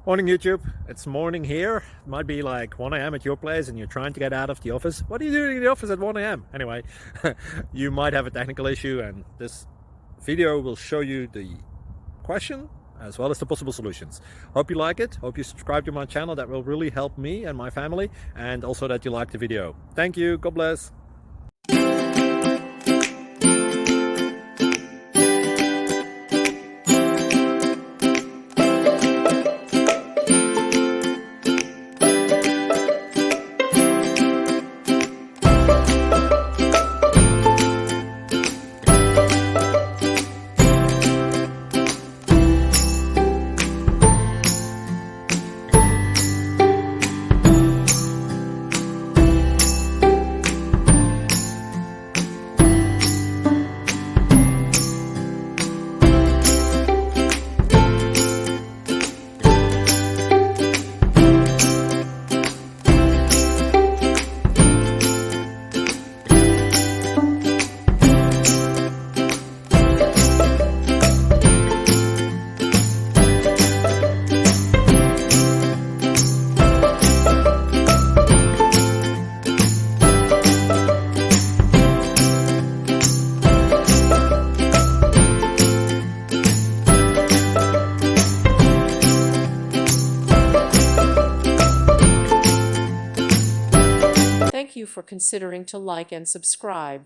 Morning YouTube, it's morning here. It might be like 1 a.m. at your place and you're trying to get out of the office. What are you doing in the office at 1 a.m.? Anyway, you might have a technical issue and this video will show you the question as well as the possible solutions. Hope you like it, hope you subscribe to my channel. That will really help me and my family, and also that you like the video. Thank you, God bless. Thank you for considering to like and subscribe.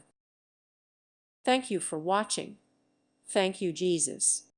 Thank you for watching. Thank you, Jesus.